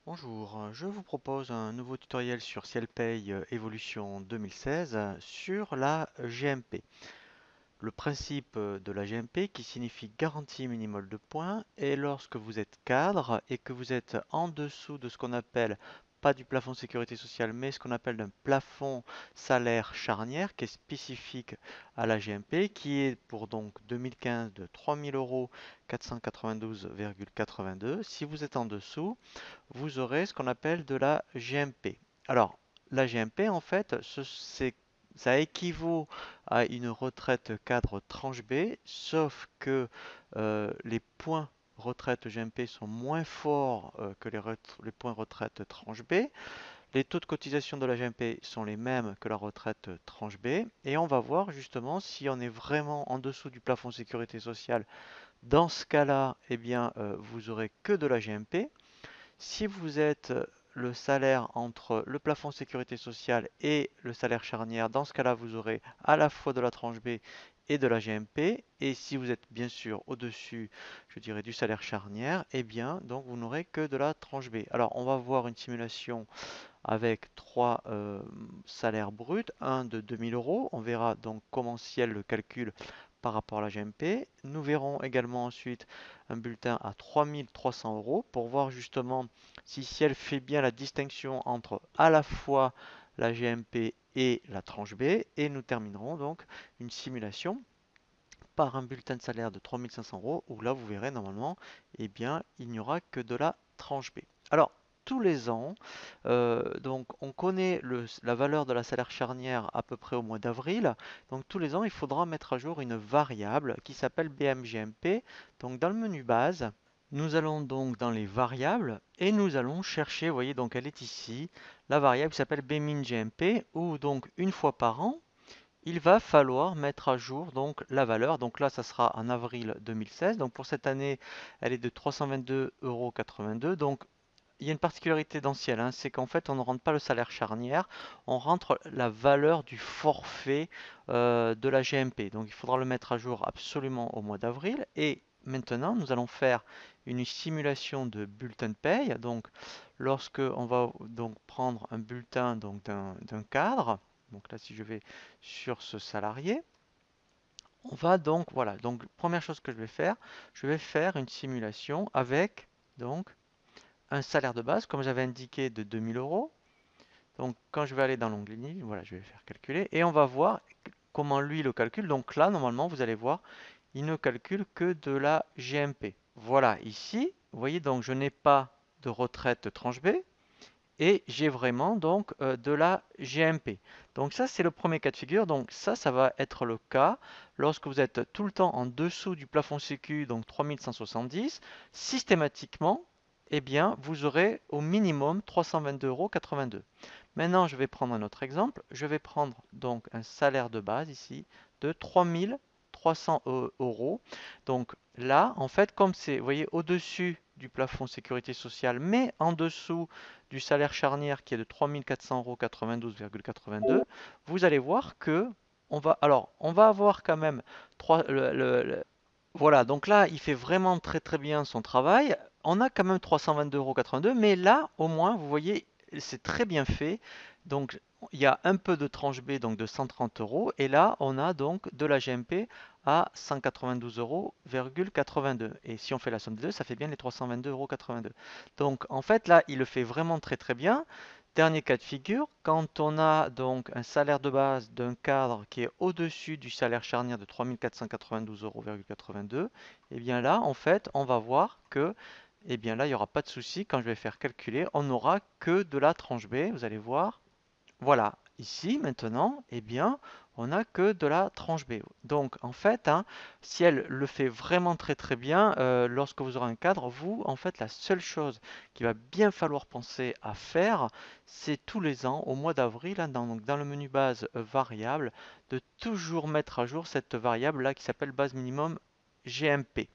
Bonjour, je vous propose un nouveau tutoriel sur CielPay Evolution 2016 sur la GMP. Le principe de la GMP qui signifie garantie minimale de points est lorsque vous êtes cadre et que vous êtes en dessous de ce qu'on appelle, pas du plafond sécurité sociale, mais ce qu'on appelle un plafond salaire charnière qui est spécifique à la GMP, qui est pour donc 2015 de 3 000 euros 492,82. Si vous êtes en dessous, vous aurez ce qu'on appelle de la GMP. Alors, la GMP, en fait, ça équivaut à une retraite cadre tranche B, sauf que les points retraite GMP sont moins forts que les points retraite tranche B. Les taux de cotisation de la GMP sont les mêmes que la retraite tranche B. Et on va voir justement si on est vraiment en dessous du plafond sécurité sociale. Dans ce cas-là, eh bien, vous aurez que de la GMP. Si vous êtes le salaire entre le plafond sécurité sociale et le salaire charnière, dans ce cas-là, vous aurez à la fois de la tranche B et de la GMP. Et si vous êtes bien sûr au-dessus, je dirais, du salaire charnière, eh bien, donc vous n'aurez que de la tranche B. Alors, on va voir une simulation avec trois salaires bruts, un de 2000 euros. On verra donc comment Ciel le calcule par rapport à la GMP. Nous verrons également ensuite un bulletin à 3300 euros pour voir justement si Ciel fait bien la distinction entre à la fois la GMP et la tranche B. Et nous terminerons donc une simulation par un bulletin de salaire de 3500 euros où là vous verrez normalement, eh bien, il n'y aura que de la tranche B. Alors, tous les ans, donc on connaît la valeur de la salaire charnière à peu près au mois d'avril. Donc tous les ans, il faudra mettre à jour une variable qui s'appelle BMGMP. Donc dans le menu base, nous allons donc dans les variables et nous allons chercher, vous voyez, donc elle est ici, la variable qui s'appelle BMINGMP où donc une fois par an, il va falloir mettre à jour donc la valeur. Donc là, ça sera en avril 2016. Donc pour cette année, elle est de 322,82 €. Donc il y a une particularité d'ancienne, hein, c'est qu'en fait, on ne rentre pas le salaire charnière, on rentre la valeur du forfait de la GMP. Donc il faudra le mettre à jour absolument au mois d'avril. Et maintenant, nous allons faire une simulation de bulletin de paye. Donc lorsque on va donc prendre un bulletin donc d'un cadre, donc là si je vais sur ce salarié, on va donc voilà. Donc première chose que je vais faire une simulation avec donc un salaire de base, comme j'avais indiqué, de 2000 euros. Donc, quand je vais aller dans l'onglet NIL, voilà, je vais faire calculer et on va voir comment lui le calcule. Donc là, normalement, vous allez voir, il ne calcule que de la GMP. Voilà, ici, vous voyez, donc je n'ai pas de retraite tranche B et j'ai vraiment donc de la GMP. Donc ça, c'est le premier cas de figure. Donc ça va être le cas lorsque vous êtes tout le temps en dessous du plafond sécu, donc 3170. Systématiquement, eh bien, vous aurez au minimum 322,82 €. Maintenant, je vais prendre un autre exemple. Je vais prendre donc un salaire de base ici de 3300 euros. Donc là, en fait, comme c'est, vous voyez, au-dessus du plafond sécurité sociale, mais en dessous du salaire charnière qui est de 3400,92 €, vous allez voir que on va avoir quand même voilà, donc là, il fait vraiment très très bien son travail. On a quand même 322,82 €, mais là, au moins, vous voyez, c'est très bien fait. Donc, il y a un peu de tranche B, donc de 130 euros, et là, on a donc de la GMP à 192,82 €. Et si on fait la somme des deux, ça fait bien les 322,82 €. Donc, en fait, là, il le fait vraiment très très bien. Dernier cas de figure, quand on a donc un salaire de base d'un cadre qui est au-dessus du salaire charnière de 3492,82 €, et bien là, en fait, on va voir que, et bien là, il n'y aura pas de souci. Quand je vais faire calculer, on n'aura que de la tranche B. Vous allez voir, voilà, ici maintenant, eh bien, on n'a que de la tranche B. Donc en fait, hein, si elle le fait vraiment très très bien, lorsque vous aurez un cadre, vous, en fait, la seule chose qu'il va bien falloir penser à faire, c'est tous les ans, au mois d'avril, hein, donc dans le menu base variable, de toujours mettre à jour cette variable là qui s'appelle base minimum GMP.